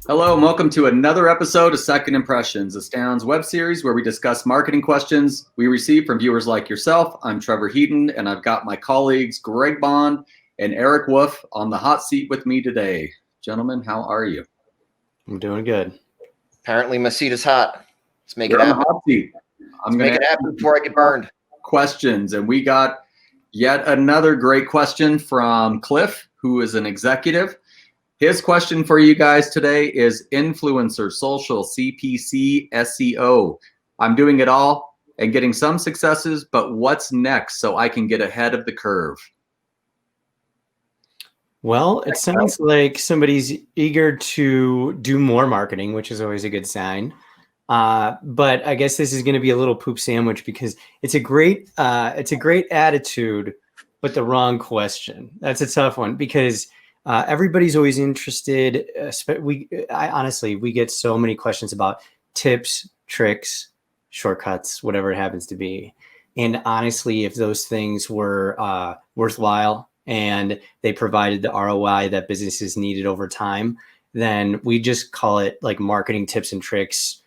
Hello and welcome to another episode of Second Impressions, Estound's web series where we discuss marketing questions we receive from viewers like yourself. I'm Trevor Heaton, and I've got my colleagues Greg Bond and Erik Wolf on the hot seat with me today. Gentlemen, how are you? I'm doing good. Apparently my seat is hot. Let's make You're it on happen. the hot seat. I'm going to make it happen before I get burned. Questions, and we got yet another great question from Cliff, who is an executive. His question for you guys today is influencer, social, CPC, SEO. I'm doing it all and getting some successes, but what's next so I can get ahead of the curve? Well, it sounds like somebody's eager to do more marketing, which is always a good sign. But I guess this is going to be a little poop sandwich because it's a great attitude, but the wrong question. That's a tough one because everybody's always interested. We get so many questions about tips, tricks, shortcuts, whatever it happens to be. And honestly, if those things were worthwhile and they provided the ROI that businesses needed over time, then we just call it like marketing tips and tricks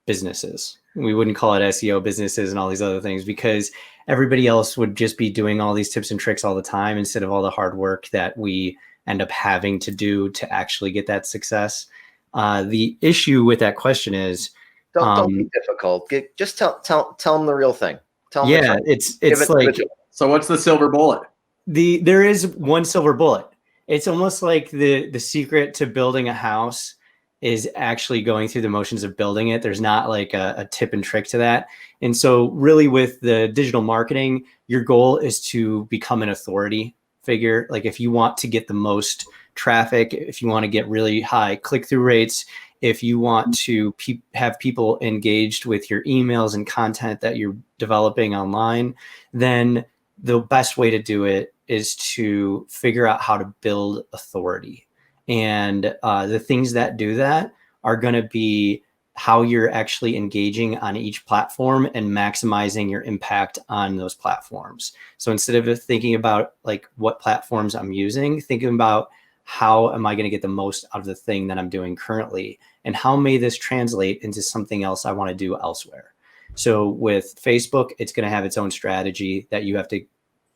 businesses. We wouldn't call it SEO businesses and all these other things because everybody else would just be doing all these tips and tricks all the time instead of all the hard work that we end up having to do to actually get that success. The issue with that question is don't be difficult. Just tell them the real thing. Tell them it's like, so what's the silver bullet? There is one silver bullet. It's almost like the secret to building a house is actually going through the motions of building it. There's not like a tip and trick to that. And so really with the digital marketing, your goal is to become an authority figure. Like if you want to get the most traffic, if you want to get really high click-through rates, if you want to have people engaged with your emails and content that you're developing online, then the best way to do it is to figure out how to build authority. And the things that do that are going to be how you're actually engaging on each platform and maximizing your impact on those platforms. So instead of thinking about like what platforms I'm using, thinking about how am I going to get the most out of the thing that I'm doing currently, and how may this translate into something else I want to do elsewhere. So with Facebook, it's going to have its own strategy that you have to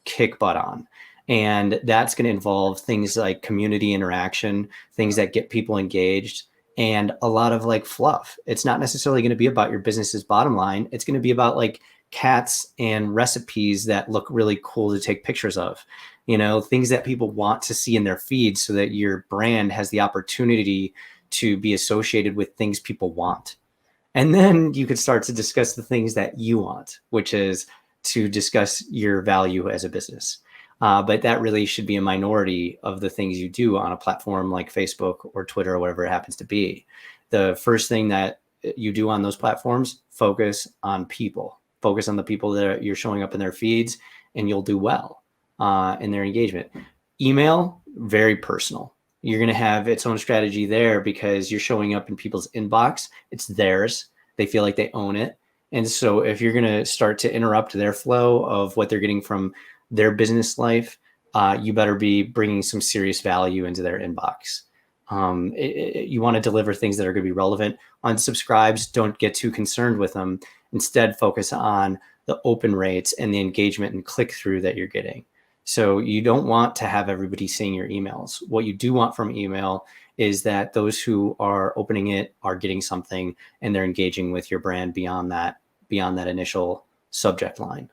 kick butt on. And that's going to involve things like community interaction, things that get people engaged, and a lot of like fluff. It's not necessarily going to be about your business's bottom line. It's going to be about like cats and recipes that look really cool to take pictures of, things that people want to see in their feed so that your brand has the opportunity to be associated with things people want. And then you could start to discuss the things that you want, which is to discuss your value as a business. But that really should be a minority of the things you do on a platform like Facebook or Twitter or whatever it happens to be. The first thing that you do on those platforms, focus on people. Focus on the people that you're showing up in their feeds, and you'll do well in their engagement. Email, very personal. You're going to have its own strategy there because you're showing up in people's inbox. It's theirs. They feel like they own it. And so if you're going to start to interrupt their flow of what they're getting from their business life, you better be bringing some serious value into their inbox. You want to deliver things that are going to be relevant. Unsubscribes, don't get too concerned with them. Instead, focus on the open rates and the engagement and click-through that you're getting. So you don't want to have everybody seeing your emails. What you do want from email is that those who are opening it are getting something and they're engaging with your brand beyond that initial subject line.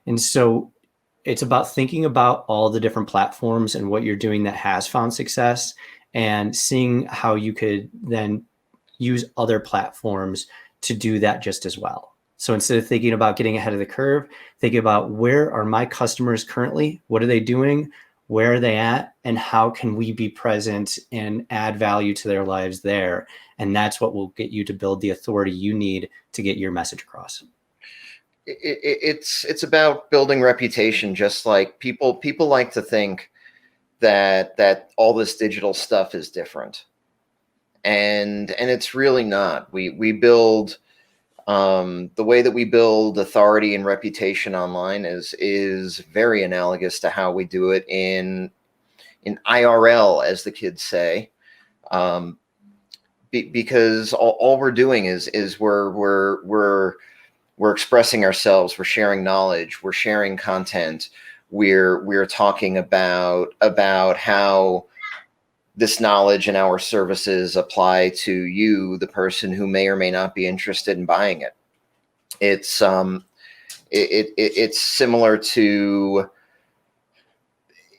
And so it's about thinking about all the different platforms and what you're doing that has found success and seeing how you could then use other platforms to do that just as well. So instead of thinking about getting ahead of the curve, thinking about where are my customers currently? What are they doing? Where are they at? And how can we be present and add value to their lives there? And that's what will get you to build the authority you need to get your message across. It's about building reputation. Just like people like to think that all this digital stuff is different, and it's really not. We build The way that we build authority and reputation online is very analogous to how we do it in IRL, as the kids say, because all we're doing is we're expressing ourselves, we're sharing knowledge, we're sharing content, we're talking about how this knowledge and our services apply to you, the person who may or may not be interested in buying it. It's it's similar to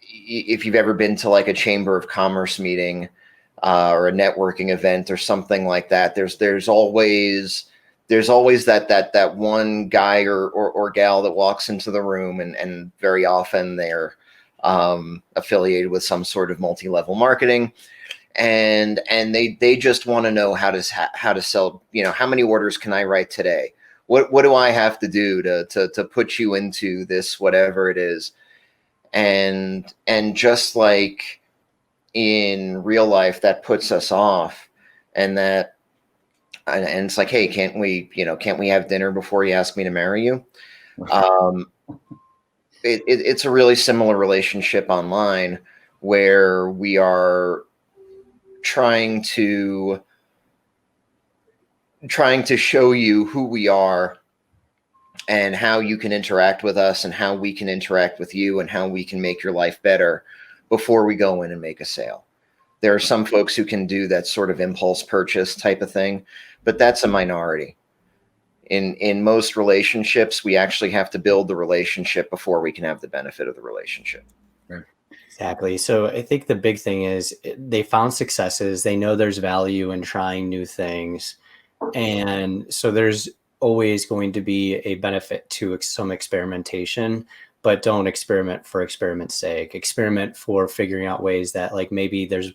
if you've ever been to like a chamber of commerce meeting or a networking event or something like that. There's always that one guy or gal that walks into the room, and very often they're affiliated with some sort of multi-level marketing, and they just want to know how to sell. How many orders can I write today? What do I have to do to put you into this, whatever it is? And just like in real life, that puts us off, and it's like, hey, can't we have dinner before you ask me to marry you? It's a really similar relationship online, where we are trying to show you who we are and how you can interact with us and how we can interact with you and how we can make your life better before we go in and make a sale. There are some folks who can do that sort of impulse purchase type of thing, but that's a minority. In most relationships, we actually have to build the relationship before we can have the benefit of the relationship. Right. Exactly. So I think the big thing is they found successes. They know there's value in trying new things. And so there's always going to be a benefit to some experimentation, but don't experiment for experiment's sake. Experiment for figuring out ways that, like, maybe there's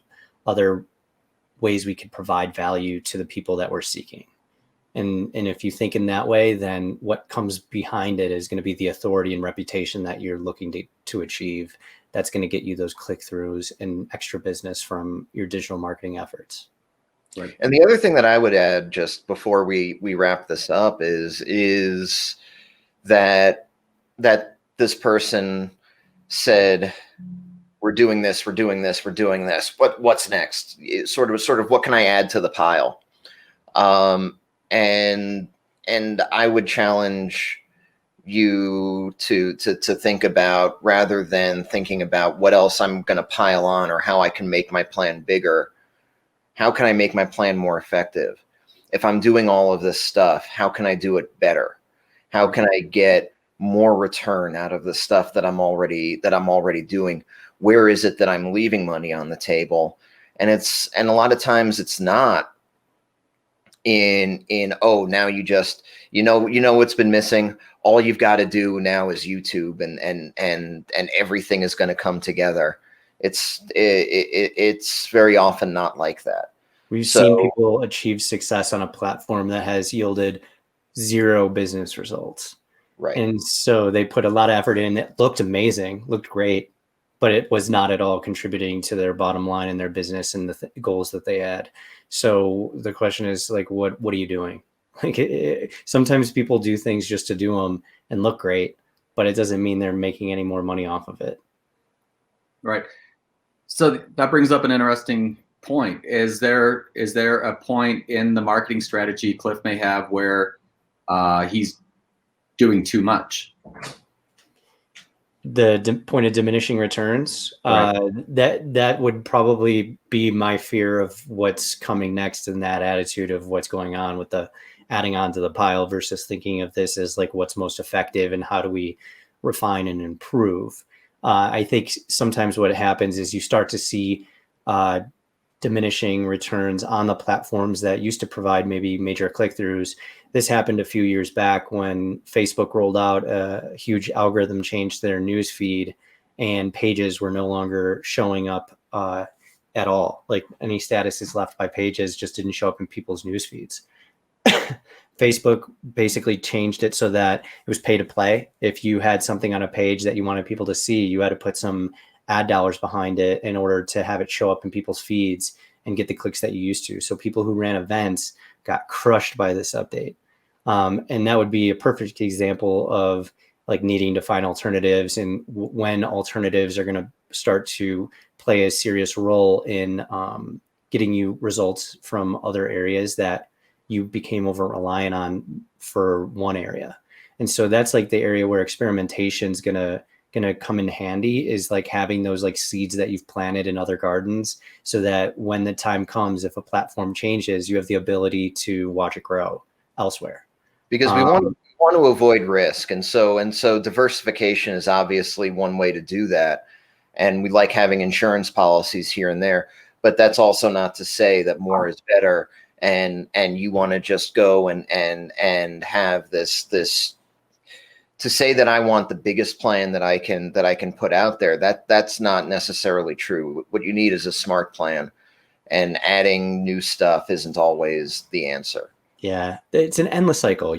other ways we could provide value to the people that we're seeking. And if you think in that way, then what comes behind it is going to be the authority and reputation that you're looking to achieve. That's going to get you those click-throughs and extra business from your digital marketing efforts. Right. And the other thing that I would add, just before we wrap this up, is that this person said, we're doing this, we're doing this, we're doing this. What's next? Sort of what can I add to the pile? And I would challenge you to think about, rather than thinking about what else I'm going to pile on or how I can make my plan bigger, how can I make my plan more effective? If I'm doing all of this stuff, how can I do it better? How can I get more return out of the stuff that I'm already doing? Where is it that I'm leaving money on the table? And a lot of times it's not oh, now you just what's been missing. All you've got to do now is YouTube, and everything is going to come together. It's very often not like that. We've seen people achieve success on a platform that has yielded zero business results. Right. And so they put a lot of effort in. It looked amazing, looked great, but it was not at all contributing to their bottom line and their business and the goals that they had. So the question is, like, what are you doing? Like, sometimes people do things just to do them and look great, but it doesn't mean they're making any more money off of it. Right. So that brings up an interesting point. Is there a point in the marketing strategy Cliff may have where he's doing too much? The point of diminishing returns, right. That would probably be my fear of what's coming next, in that attitude of what's going on with the adding on to the pile versus thinking of this as like what's most effective and how do we refine and improve. I think sometimes what happens is you start to see diminishing returns on the platforms that used to provide maybe major click-throughs. This happened a few years back when Facebook rolled out a huge algorithm change to their news feed, and pages were no longer showing up at all. Like, any statuses left by pages just didn't show up in people's news feeds. Facebook basically changed it so that it was pay to play. If you had something on a page that you wanted people to see, you had to put some ad dollars behind it in order to have it show up in people's feeds and get the clicks that you used to. So people who ran events got crushed by this update. And that would be a perfect example of like needing to find alternatives, and when alternatives are going to start to play a serious role in getting you results from other areas that you became over reliant on for one area. And so that's like the area where experimentation is gonna come in handy, is like having those like seeds that you've planted in other gardens, so that when the time comes, if a platform changes, you have the ability to watch it grow elsewhere. Because we want to avoid risk, and so diversification is obviously one way to do that. And we like having insurance policies here and there, but that's also not to say that more is better. And you want to just go and have this to say that I want the biggest plan that I can put out there. That's not necessarily true. What you need is a smart plan, and adding new stuff isn't always the answer. Yeah, it's an endless cycle.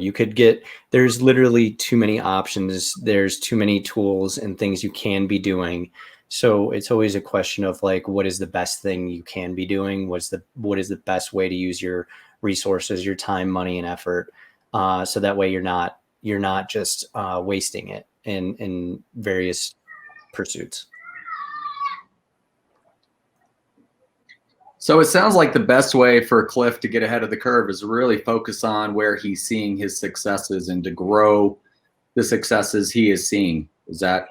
There's literally too many options. There's too many tools and things you can be doing. So it's always a question of like, what is the best thing you can be doing? What is the best way to use your resources, your time, money, and effort? So that way you're not just wasting it in various pursuits. So it sounds like the best way for Cliff to get ahead of the curve is really focus on where he's seeing his successes and to grow the successes he is seeing. Is that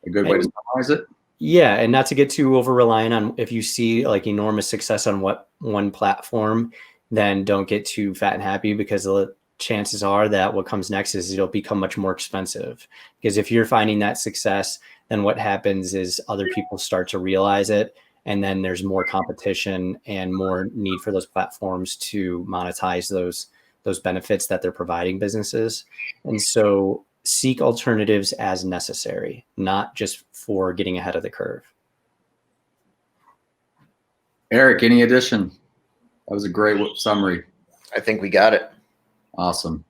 a good way to summarize it? Yeah, and not to get too over reliant on, if you see like enormous success on one platform, then don't get too fat and happy, because the chances are that what comes next is it'll become much more expensive. Because if you're finding that success, then what happens is other people start to realize it, and then there's more competition and more need for those platforms to monetize those benefits that they're providing businesses. And so seek alternatives as necessary, not just for getting ahead of the curve. Erik, any addition? That was a great summary. I think we got it. Awesome.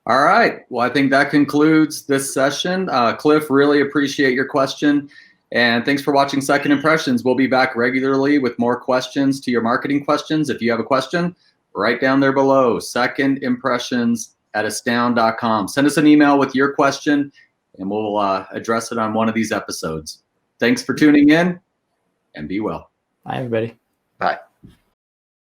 All right. Well, I think that concludes this session. Cliff, really appreciate your question. And thanks for watching Second Impressions. We'll be back regularly with more questions to your marketing questions. If you have a question, right down there below, secondimpressions@estound.com. Send us an email with your question, and we'll address it on one of these episodes. Thanks for tuning in, and be well. Bye, everybody. Bye.